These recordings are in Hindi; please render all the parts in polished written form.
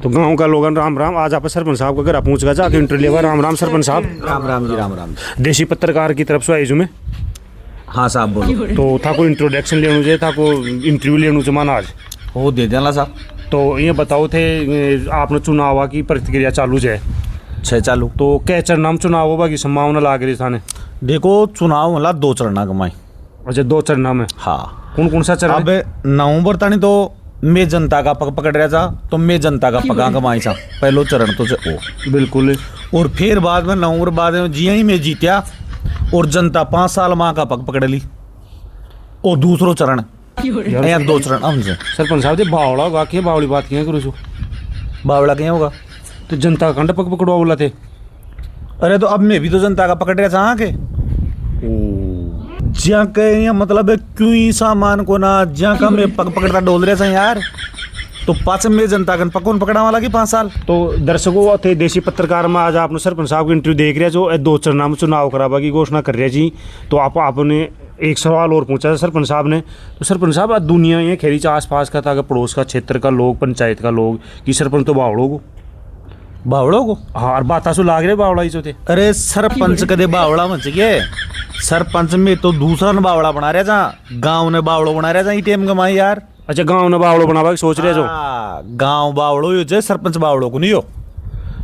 तो गांव का लोगन राम राम। आज आप सरपंच साहब का घर पहुंच गया जाके इंटरव्यू लेवा। राम राम सरपंच साहब। राम राम जी, राम राम। देशी पत्रकार की तरफ से आई में। हाँ साहब बोलो। तो था को इंट्रोडक्शन लेना चाहिए, था को इंटरव्यू लेना चाहिए मान आज। वो दे देना साहब। तो ये बताओ थे आपने चुनाव की प्रक्रिया चालू है छः चालू। तो क्या चरण चुनाव होगा की संभावना लाग रही थाने? देखो चुनाव होला 2 चरण कमाई। अच्छा 2 चरण में? हाँ। कौन कौन सा चरण? अब नवंबर तानी तो मैं जनता का पग पकड़ रहा था, तो मैं जनता का पगा कमाई सा पहलो चरण तो ओ बिल्कुल। और फिर बाद में नवंबर बाद में जी ही मैं जीत्या और जनता 5 साल माँ का पग पकड़ ली। और दूसरो चरण या 2 चरण हमसे। सरपंच साहब जी बावड़ा होगा क्या? बावड़ी बात क्या करो छो? बावड़ा क्या होगा? तो जनता का कंड पग पकड़वा बोला थे। अरे तो अब मैं भी तो जनता का पकड़ रहा था आके ज्या के मतलब क्यों ही सामान को ना ज्या का मैं पग पकड़ता डोल रहा था यार। तो पाच में जनता का पकौन पकड़ा वाला की 5 साल। तो दर्शकों थे देशी पत्रकार में आज आपने सरपंच साहब की इंटरव्यू देख रहे जो 2 चरण में चुनाव करावा की घोषणा कर रहे जी। तो आपने एक सवाल और पूछा सरपंच साहब ने। तो सरपंच साहब आज दुनिया ये खेरी आस पास का था, पड़ोस का क्षेत्र का लोग, पंचायत का लोग कि सरपंच तो बावड़ों को हाँ और बात सु लाग रहे बावड़ा ही थे। अरे सरपंच कदे बावड़ा मच गए। सरपंच में तो दूसरा ने बावड़ा बना रहा था, गांव ने बावड़ो बना रहा था टेम कमाई यार। अच्छा गांव ने बावड़ो बनावा सोच रहे जो? गांव बावड़ो हो सरपंच बावड़ो को नहीं हो।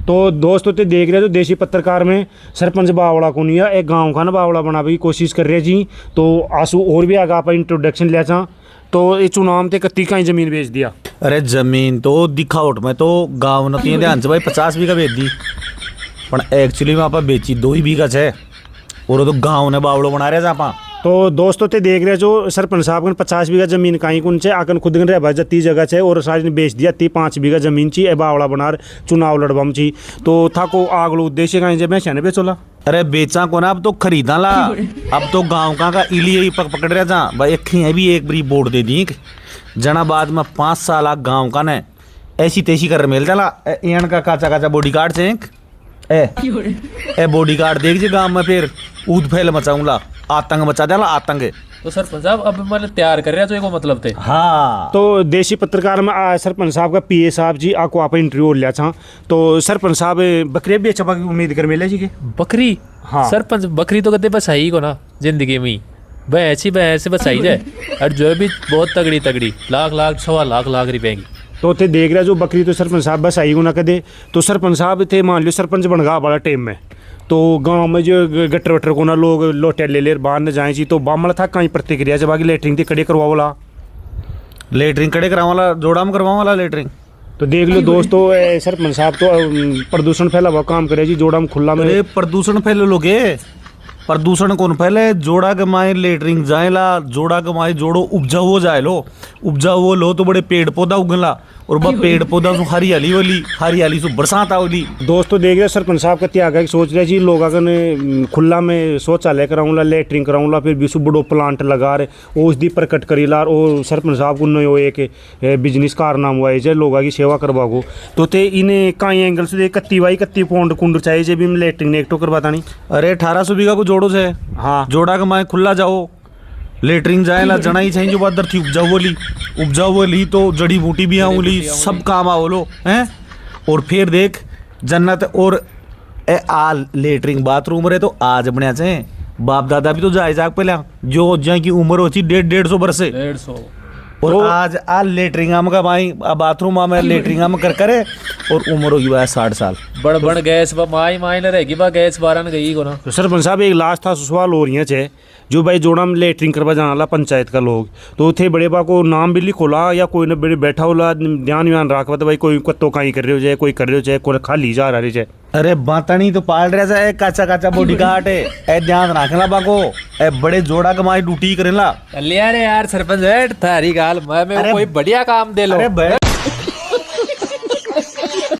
तो दोस्तों ते देख रहे जो देशी पत्रकार में सरपंच बावड़ा को नहीं है, एक गांव का ना बावड़ा बनाने की कोशिश कर रहे जी। तो आंसू और भी आगे आप इंट्रोडक्शन लिया था। तो ये चुनाव में कत्ती का जमीन बेच दिया? अरे जमीन तो दिखावट में तो गांव ने ध्यान से भाई 50 बीघा बेच दी, पर एक्चुअली में आप बेची 2 ही बीघा है और तो गांव ने बावड़ो बना रहे आप। तो दोस्तों ते देख रहे जो सरपंच साहब ने 50 बीघा जमीन कहीं कुन से आकन खुद रह जत्ती जगह है और सारी ने बेच दिया। 5 बीघा जमीन ची बावड़ा बना चुनाव लड़वाम ची। तो था को आगलो उद्देश्य कहीं जब मैं बेचोला। अरे बेचा को ना अब तो खरीदा ला। अब तो गांव का इलिए ही पकड़ रहा था भाई। एक भी एक बड़ी बोर्ड दे दी जना बाद में 5 साल गांव का ने ऐसी तेसी कर मिल चला एन का काचा काचा बॉडी गार्ड से ए बॉडी गार्ड देख जे गांव में फिर ऊद फैल मचाऊंगा आतंक मचा देला आतंक। तो सरपंच साहब अब मतलब तैयार कर रहे हैं तो मतलब थे। हाँ तो देशी पत्रकार में सरपंच साहब का पीए साहब जी आपको आप इंटरव्यू लिया था। तो सरपंच साहब बकरी भी अच्छा उम्मीद कर मिले जी के? बकरी? हाँ सरपंच बकरी तो कहते बस आई को ना जिंदगी में भैंस बस आई जाए और जो भी बहुत तगड़ी लाख 1.25 लाख रुपए की। तो थे देख रहे जो बकरी तो सरपंच साहब बस आई को ना कदे। तो सरपंच साहब थे मान लो सरपंच बन गया बड़ा टाइम में। तो गांव में जो गटर वटर को ना लोग लोटे ले बाहर न जाए तो बामल था कहीं प्रतिक्रिया जब आगे लेटरिंग थी कड़े करवा वाला लेटरिंग कड़े करवा वाला जोड़ा में करवा वाला लेटरिंग। तो देख लो दोस्तों सरपंच साहब तो प्रदूषण फैला हुआ काम करे जी जोड़ा में खुला में। प्रदूषण फैले लोगे प्रदूषण कौन फैले? जोड़ा के माए लेटरिंग जाएला जोड़ा के माए जोड़ो उपजाऊ हो जाए लो उपजाऊ हो लो तो बड़े पेड़ पौधा उगला और वह पेड़ पौधा सु हरियाली सु बरसात आवली। दोस्तों देख रहे सरपंच साहब का त्याग है सोच रहे जी लोग अगर खुला में शौचालय कराऊंगा लेटरिंग कराऊंगा फिर विश्व बड़ो प्लांट लगा रहे औषधि प्रकट करीला और सरपंच साहब को नयो एक बिजनेस कारनाम हुआ है लोगों की सेवा करवा को। तो ते इन्हें कई एंगल से 31 पौंड कुंड चाहिए जब भी लेटरिंग ने एक करवाता नहीं। अरे 1800 बीघा को जोड़ो से हाँ जोड़ा के माए खुला जाओ लेटरिंग जाएला जना ही चाहिए जो बादर थी उपजाऊ बोली तो जड़ी बूटी भी आऊली सब काम आओलो हैं। और फिर देख जन्नत और आ लेटरिंग बाथरूम रहे तो आज बनिया चाहे बाप दादा भी तो जाए जाग पहले जो जहाँ की उम्र होती 150 वर्ष से 150 और आज आ लेटरिंग का भाई बाथरूम में लेटरिंग में कर करे और उम्र होगी भाई 60 साल। बड़ गैस माई न रहेगी बा गैस बारन गई को ना। तो सरपंच साहब एक लास्ट था सवाल हो रही है जो भाई जोड़ा में लेटरिंग करवा जाना ला पंचायत का लोग तो थे बड़े बा को नाम भी लिखोला या कोई ने बड़े बैठा होला ध्यान रखवा तो भाई कोई कत्तो कहीं कर रहे हो जाए कोई कर रहे हो चाहे कोई खाली जा रहे चाहे। अरे बाता नहीं तो पाल रहा है काचा बॉडी गार्ड है ए ध्यान रखना बाको ए बड़े जोड़ा कमाई ड्यूटी करेला। यार सरपंच थारी गाल मैं कोई बढ़िया काम दे लो।